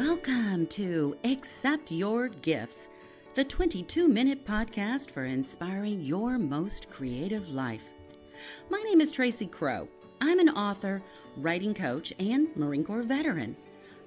Welcome to Accept Your Gifts, the 22-minute podcast for inspiring your most creative life. My name is Tracy Crow. I'm an author, writing coach, and Marine Corps veteran.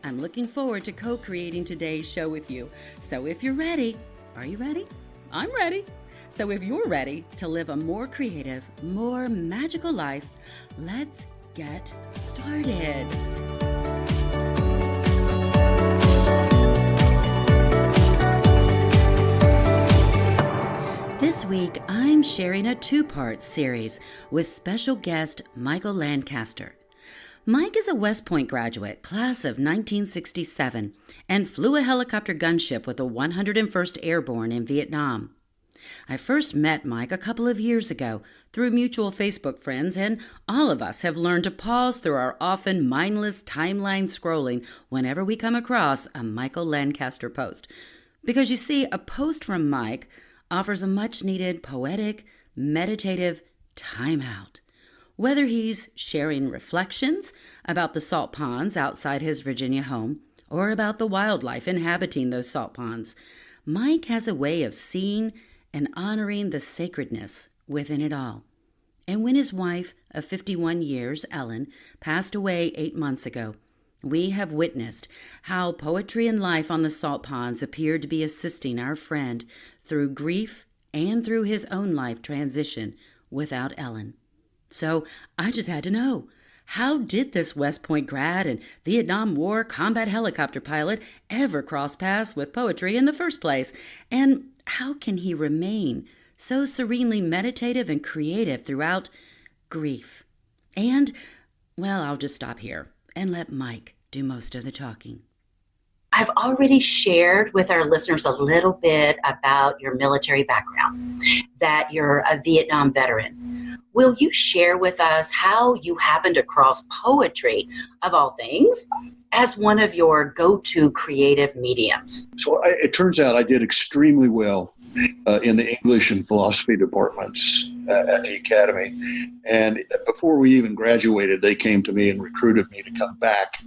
I'm looking forward to co-creating today's show with you. So if you're ready, are you ready? I'm ready. So if you're ready to live a more creative, more magical life, let's get started. This week, I'm sharing a two-part series with special guest Michael Lancaster. Mike is a West Point graduate, class of 1967, and flew a helicopter gunship with the 101st Airborne in Vietnam. I first met Mike a couple of years ago through mutual Facebook friends, and all of us have learned to pause through our often mindless timeline scrolling whenever we come across a Michael Lancaster post. Because you see, a post from Mike offers a much-needed poetic, meditative timeout. Whether he's sharing reflections about the salt ponds outside his Virginia home or about the wildlife inhabiting those salt ponds, Mike has a way of seeing and honoring the sacredness within it all. And when his wife of 51 years, Ellen, passed away 8 months ago, we have witnessed how poetry and life on the salt ponds appeared to be assisting our friend through grief and through his own life transition without Ellen. So I just had to know, how did this West Point grad and Vietnam War combat helicopter pilot ever cross paths with poetry in the first place? And how can he remain so serenely meditative and creative throughout grief? And, well, I'll just stop here and let Mike do most of the talking. I've already shared with our listeners a little bit about your military background, that you're a Vietnam veteran. Will you share with us how you happened across poetry, of all things, as one of your go-to creative mediums? So it turns out I did extremely well in the English and philosophy departments at the academy. And before we even graduated, they came to me and recruited me to come back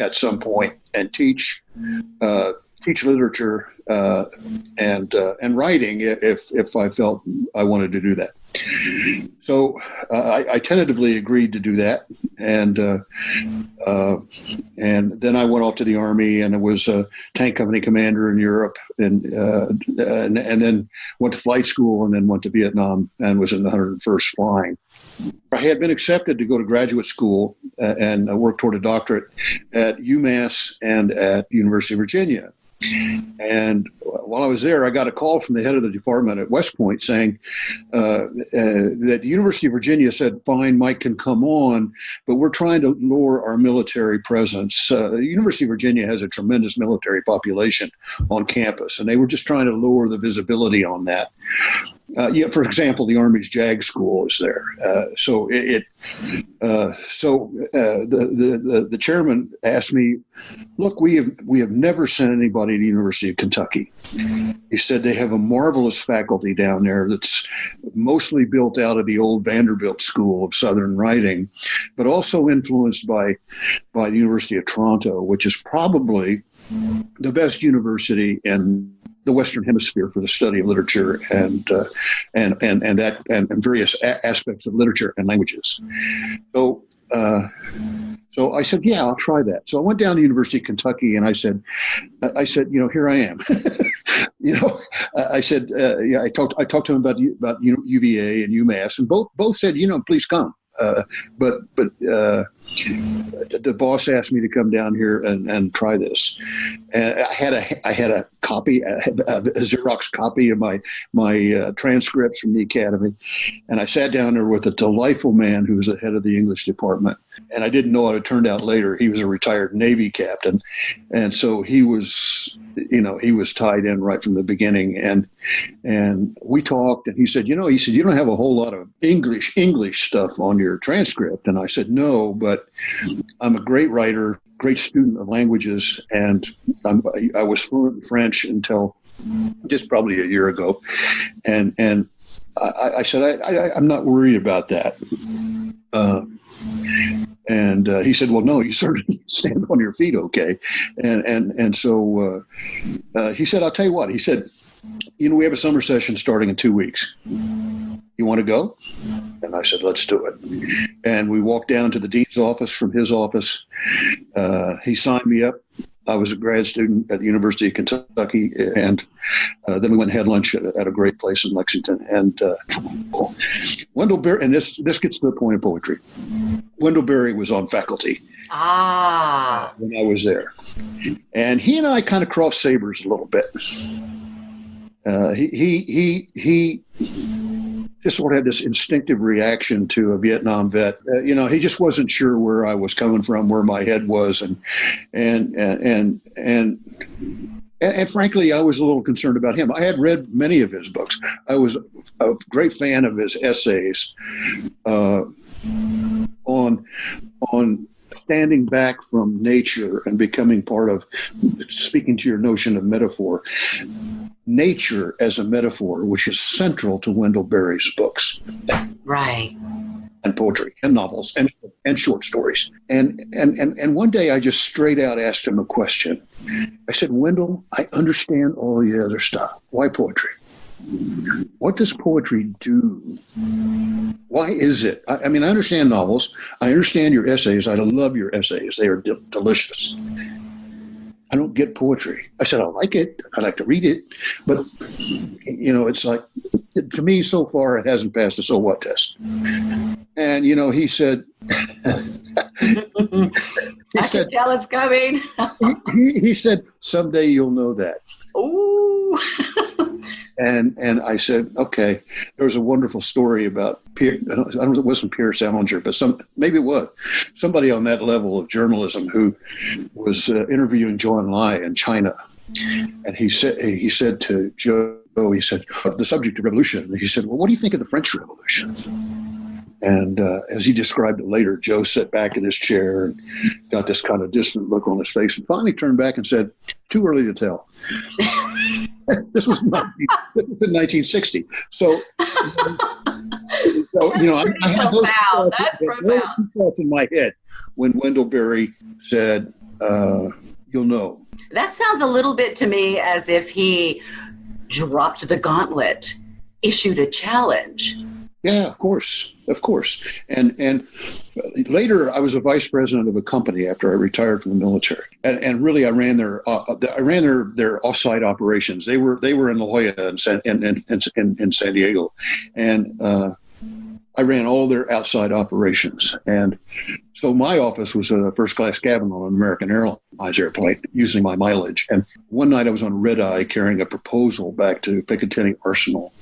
at some point and teach literature and writing if I felt I wanted to do that. So I tentatively agreed to do that, and then I went off to the Army, and I was a tank company commander in Europe, and then went to flight school, and then went to Vietnam, and was in the 101st Flying. I had been accepted to go to graduate school and work toward a doctorate at UMass and at University of Virginia. And while I was there, I got a call from the head of the department at West Point saying that the University of Virginia said, fine, Mike can come on, but we're trying to lower our military presence. The University of Virginia has a tremendous military population on campus, and they were just trying to lower the visibility on that. For example, the Army's JAG school is there. The chairman asked me, look, we have never sent anybody to the University of Kentucky. He said they have a marvelous faculty down there that's mostly built out of the old Vanderbilt School of Southern Writing, but also influenced by the University of Toronto, which is probably the best university in the Western Hemisphere for the study of literature and various aspects of literature and languages. So I said, yeah, I'll try that. So I went down to University of Kentucky, and I said, here I am. I said, I talked to him about UVA and UMass, and both said, please come. But the boss asked me to come down here and try this, and I had a copy, a Xerox copy of my transcripts from the academy, and I sat down there with a delightful man who was the head of the English department, and I didn't know what it turned out later. He was a retired Navy captain, and so he was tied in right from the beginning, and we talked, and he said, you don't have a whole lot of English stuff on your transcript, and I said, no, but I'm a great writer, great student of languages, and I was fluent in French until just probably a year ago. And I said, I'm not worried about that. And he said, well, no, you certainly stand on your feet, okay. And so he said, I'll tell you what. He said, we have a summer session starting in 2 weeks. You want to go? And I said, let's do it. And we walked down to the dean's office from his office. He signed me up. I was a grad student at the University of Kentucky, and then we went and had lunch at a great place in Lexington. And Wendell Berry, and this gets to the point of poetry. Wendell Berry was on faculty when I was there. And he and I kind of crossed sabers a little bit. He just sort of had this instinctive reaction to a Vietnam vet. He just wasn't sure where I was coming from, where my head was, and frankly, I was a little concerned about him. I had read many of his books. I was a great fan of his essays on standing back from nature and becoming part of, speaking to your notion of metaphor, nature as a metaphor, which is central to Wendell Berry's books. Right. And poetry and novels and short stories. And one day I just straight out asked him a question. I said, Wendell, I understand all the other stuff. Why poetry? What does poetry do? Why is it? I mean, I understand novels. I understand your essays. I love your essays. They are delicious. I don't get poetry. I said, I like it. I like to read it. But, it's like, to me, so far, it hasn't passed the so what test. And, he said, I can tell it's coming. he said, someday you'll know that. Ooh. And I said, okay. There was a wonderful story about Pierre. I don't know if it wasn't Pierre Salinger, but maybe it was somebody on that level of journalism who was interviewing Zhou Enlai in China, and he said to Joe, he said, the subject of revolution. And he said, well, what do you think of the French Revolution? And as he described it later, Joe sat back in his chair and got this kind of distant look on his face, and finally turned back and said, too early to tell. This was in 1960. So, I had those thoughts in my head when Wendell Berry said, you'll know. That sounds a little bit to me as if he dropped the gauntlet, issued a challenge. Yeah, of course. And later, I was a vice president of a company after I retired from the military, and really, I ran their offsite operations. They were in La Jolla and in San Diego, and I ran all their outside operations. And so my office was a first-class cabin on an American Airlines airplane, using my mileage. And one night, I was on red eye carrying a proposal back to Picatinny Arsenal.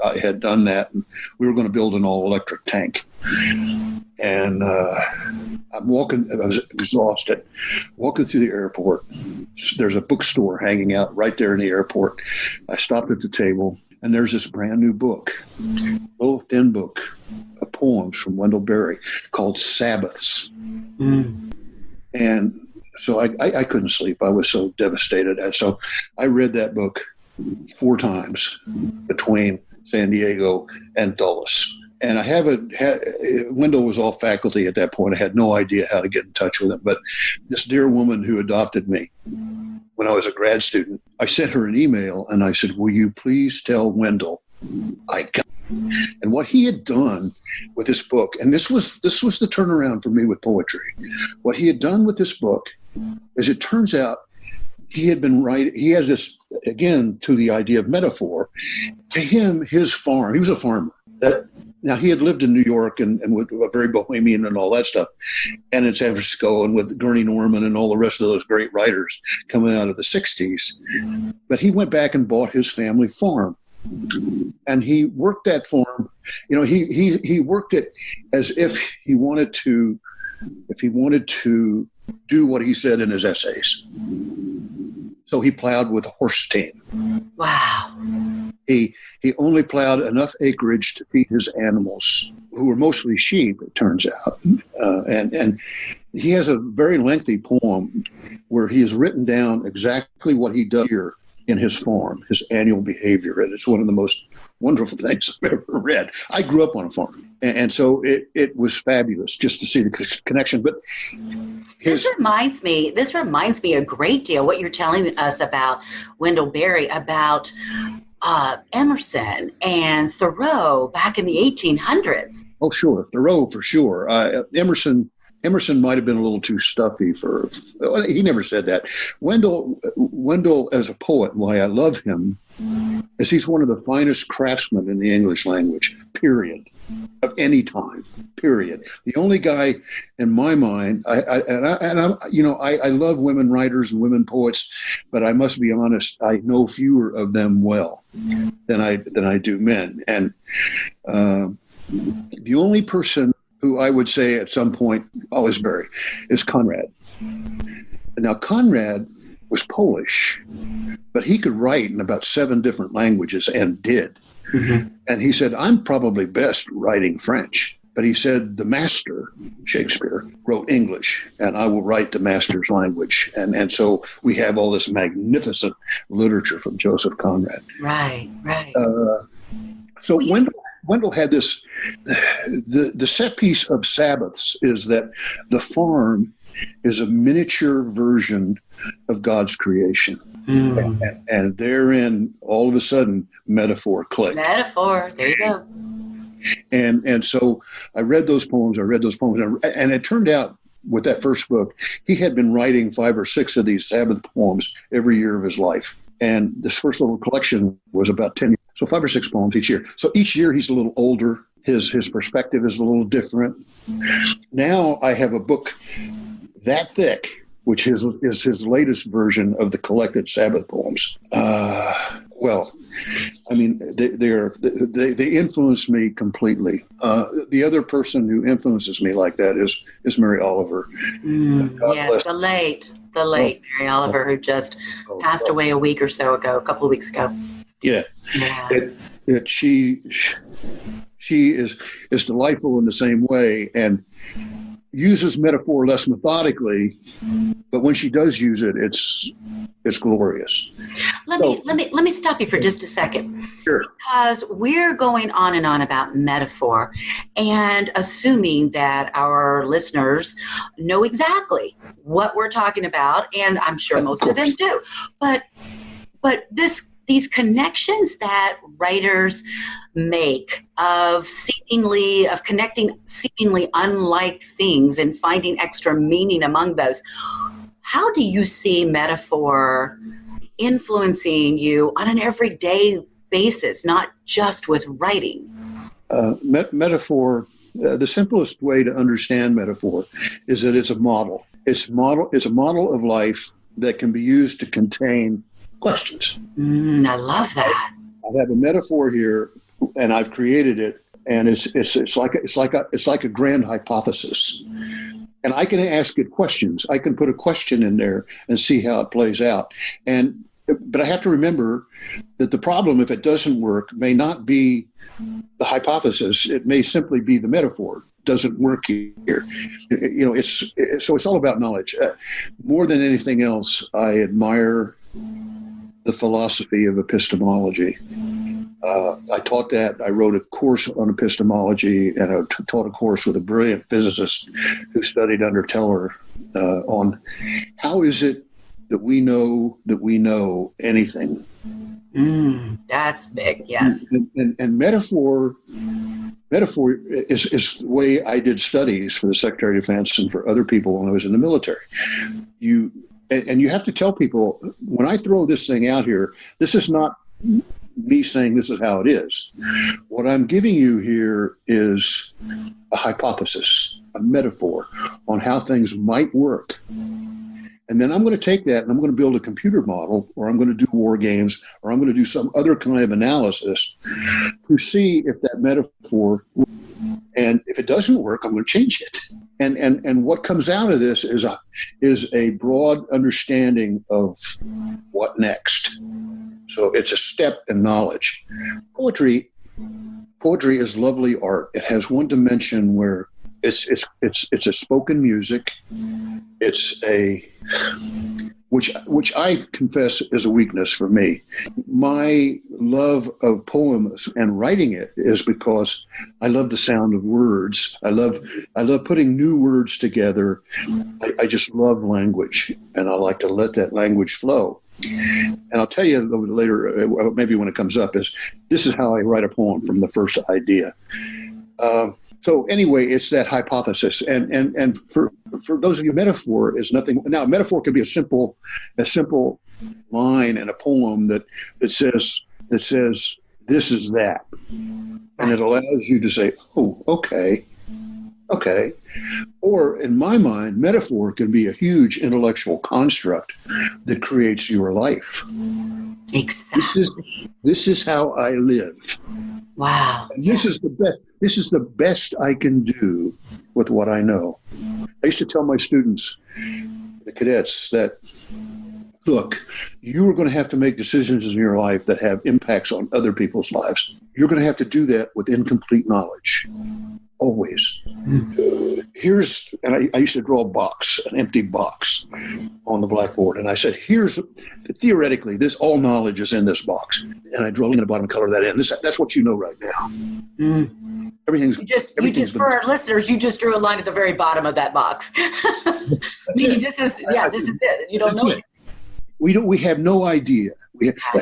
I had done that, and we were going to build an all-electric tank. And I'm walking, I was exhausted, walking through the airport. There's a bookstore hanging out right there in the airport. I stopped at the table, and there's this brand new book, a little thin book of poems from Wendell Berry called Sabbaths. Mm. And so I couldn't sleep. I was so devastated. And so I read that book 4 times between San Diego and Dulles. And I haven't had, Wendell was off faculty at that point. I had no idea how to get in touch with him. But this dear woman who adopted me when I was a grad student, I sent her an email and I said, will you please tell Wendell I got it? And what he had done with this book, and this was the turnaround for me with poetry. What he had done with this book, as it turns out, he had been writing, he has this, again, to the idea of metaphor. To him, his farm, he was a farmer. Now, he had lived in New York and was very bohemian and all that stuff, and in San Francisco and with Gurney Norman and all the rest of those great writers coming out of the 60s. But he went back and bought his family farm. And he worked that farm, he worked it as if he wanted to do what he said in his essays. So he plowed with a horse team. Wow. He only plowed enough acreage to feed his animals, who were mostly sheep, it turns out. And he has a very lengthy poem where he has written down exactly what he does here in his farm, his annual behavior. And it's one of the most wonderful things I've ever read. I grew up on a farm. And so it was fabulous just to see the connection. But this reminds me a great deal what you're telling us about Wendell Berry, about Emerson and Thoreau back in the 1800s. Oh, sure. Thoreau, for sure. Emerson might have been a little too stuffy he never said that. Wendell as a poet, why I love him is he's one of the finest craftsmen in the English language, period, of any time, period. The only guy in my mind, I love women writers and women poets, but I must be honest, I know fewer of them well than I do men. And the only person who I would say at some point, always Berry, is Conrad. Now, Conrad was Polish, but he could write in about 7 different languages and did. Mm-hmm. And he said, I'm probably best writing French. But he said, the master, Shakespeare, wrote English, and I will write the master's language. And so we have all this magnificent literature from Joseph Conrad. Right. So Wendell had this, the set piece of Sabbaths is that the farm is a miniature version of God's creation. And therein, all of a sudden, metaphor clicked. Metaphor, there you go. And so I read those poems, and it turned out with that first book, he had been writing 5 or 6 of these Sabbath poems every year of his life. And this first little collection was about 10 years. So 5 or 6 poems each year. So each year he's a little older. His perspective is a little different. Now I have a book that thick, which is his latest version of the collected Sabbath poems. Well, I mean, they influence me completely. The other person who influences me like that is Mary Oliver. Yes, the late Mary Oliver, who just passed away a couple of weeks ago. Yeah. She is delightful in the same way and uses metaphor less methodically, but when she does use it, it's glorious. Let me stop you for just a second. Sure. Because we're going on and on about metaphor and assuming that our listeners know exactly what we're talking about, and I'm sure most of them do. But these connections that writers make of connecting seemingly unlike things and finding extra meaning among those. How do you see metaphor influencing you on an everyday basis, not just with writing? Metaphor, the simplest way to understand metaphor is that it's a model. It's a model of life that can be used to contain questions. I love that. I have a metaphor here, and I've created it, and it's like a grand hypothesis. And I can ask it questions. I can put a question in there and see how it plays out. But I have to remember that the problem, if it doesn't work, may not be the hypothesis. It may simply be the metaphor doesn't work here. It's all about knowledge. More than anything else, I admire the philosophy of epistemology. I taught that. I wrote a course on epistemology, and I taught a course with a brilliant physicist who studied under Teller on how is it that we know anything. That's big, yes. And metaphor is the way I did studies for the Secretary of Defense and for other people when I was in the military. You have to tell people, when I throw this thing out here, this is not me saying this is how it is. What I'm giving you here is a hypothesis, a metaphor on how things might work. And then I'm going to take that and I'm going to build a computer model, or I'm going to do war games, or I'm going to do some other kind of analysis to see if that metaphor, and if it doesn't work, I'm going to change it. And what comes out of this is a broad understanding of what next. So it's a step in knowledge. Poetry is lovely art. It has one dimension where it's a spoken music. It's which I confess is a weakness for me. My love of poems and writing it is because I love the sound of words. I love putting new words together. I just love language, and I like to let that language flow. And I'll tell you a little bit later, maybe when it comes up, this is how I write a poem from the first idea. So anyway, it's that hypothesis, and for those of you, metaphor is nothing. Now, metaphor can be a simple line in a poem that says this is that, and it allows you to say, oh, okay. Or in my mind, metaphor can be a huge intellectual construct that creates your life. Exactly. This is how I live. Wow. And this is the best. This is the best I can do with what I know. I used to tell my students, the cadets, that, look, you are going to have to make decisions in your life that have impacts on other people's lives. You're going to have to do that with incomplete knowledge. Always. And I used to draw a box, an empty box on the blackboard. And I said, theoretically, all knowledge is in this box. And I draw in the bottom, color that in. That's what you know right now. Everything's for our listeners, you just drew a line at the very bottom of that box. Meaning this is it. You don't know it. We have no idea.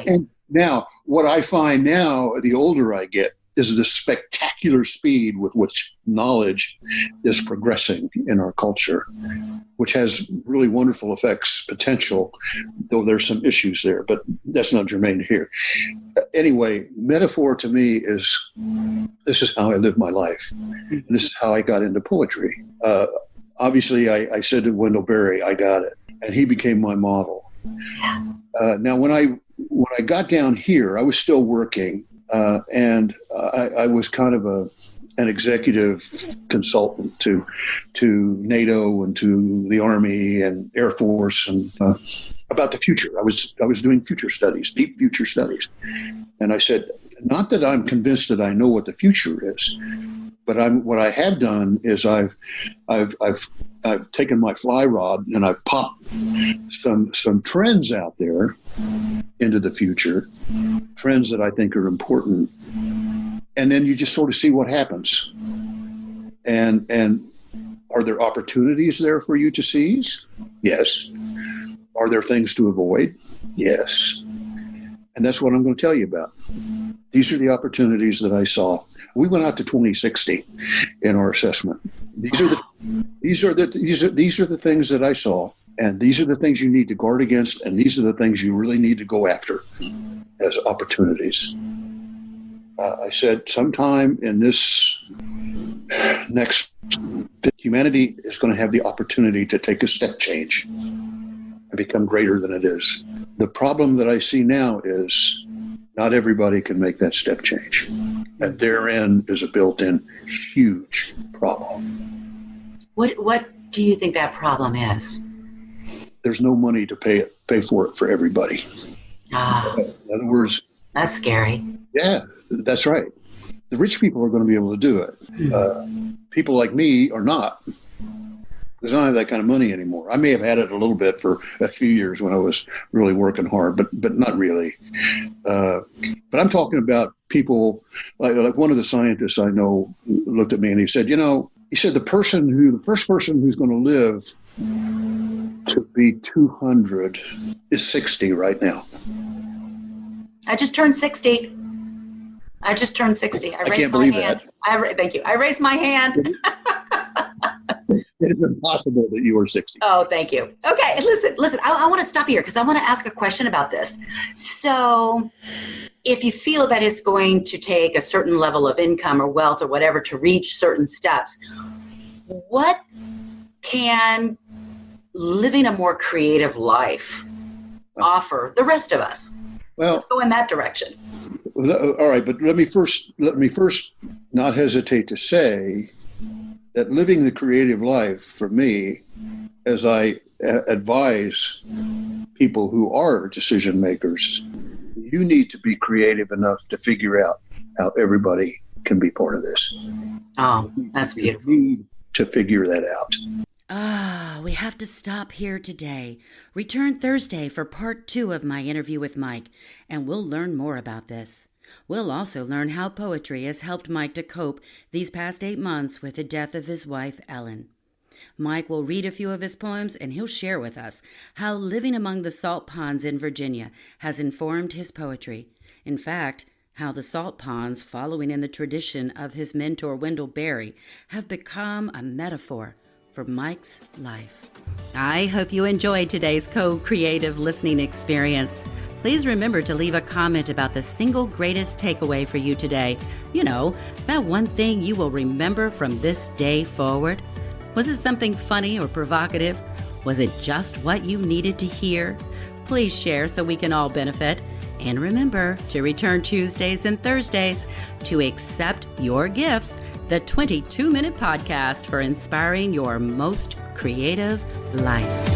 And now, what I find now, the older I get, is the spectacular speed with which knowledge is progressing in our culture, which has really wonderful effects, potential, though there's some issues there, but that's not germane to here. Anyway, metaphor to me is, this is how I live my life. And this is how I got into poetry. Obviously, I said to Wendell Berry, I got it, and he became my model. Now, when I got down here, I was still working, and I was kind of an executive consultant to NATO and to the Army and Air Force, and about the future. I was doing future studies, deep future studies, and I said, not that I'm convinced that I know what the future is, but what I have done is I've taken my fly rod and I've popped some trends out there into the future, trends that I think are important, and then you just sort of see what happens. And are there opportunities there for you to seize? Yes. Are there things to avoid? Yes. And that's what I'm going to tell you about. These are the opportunities that I saw. We went out to 2060 in our assessment. These are the things that I saw, and these are the things you need to guard against, and these are the things you really need to go after as opportunities. I said, sometime in this next, humanity is going to have the opportunity to take a step change and become greater than it is. The problem that I see now is not everybody can make that step change. And therein is a built-in huge problem. What do you think that problem is? There's no money to pay for it for everybody. In other words, that's scary. Yeah, that's right. The rich people are going to be able to do it. People like me are not. Because I don't have that kind of money anymore. I may have had it a little bit for a few years when I was really working hard, but not really. But I'm talking about people like one of the scientists I know looked at me and he said, the first person who's going to live to be 200 is 60 right now. I just turned 60. I can't believe that. Thank you. I raised my hand. It's impossible that you are 60. Oh, thank you. Okay, listen. I want to stop here because I want to ask a question about this. So if you feel that it's going to take a certain level of income or wealth or whatever to reach certain steps, what can living a more creative life offer the rest of us? Well, let's go in that direction. All right, but let me first not hesitate to say that living the creative life for me, as I advise people who are decision makers, you need to be creative enough to figure out how everybody can be part of this. Oh, that's beautiful. You need to figure that out. We have to stop here today. Return Thursday for part 2 of my interview with Mike, and we'll learn more about this. We'll also learn how poetry has helped Mike to cope these past 8 months with the death of his wife, Ellen. Mike will read a few of his poems, and he'll share with us how living among the salt ponds in Virginia has informed his poetry. In fact, how the salt ponds, following in the tradition of his mentor Wendell Berry, have become a metaphor for Mike's life. I hope you enjoyed today's co-creative listening experience. Please remember to leave a comment about the single greatest takeaway for you today. You know, that one thing you will remember from this day forward. Was it something funny or provocative? Was it just what you needed to hear? Please share so we can all benefit. And remember to return Tuesdays and Thursdays to accept your gifts, the 22-minute podcast for inspiring your most creative life.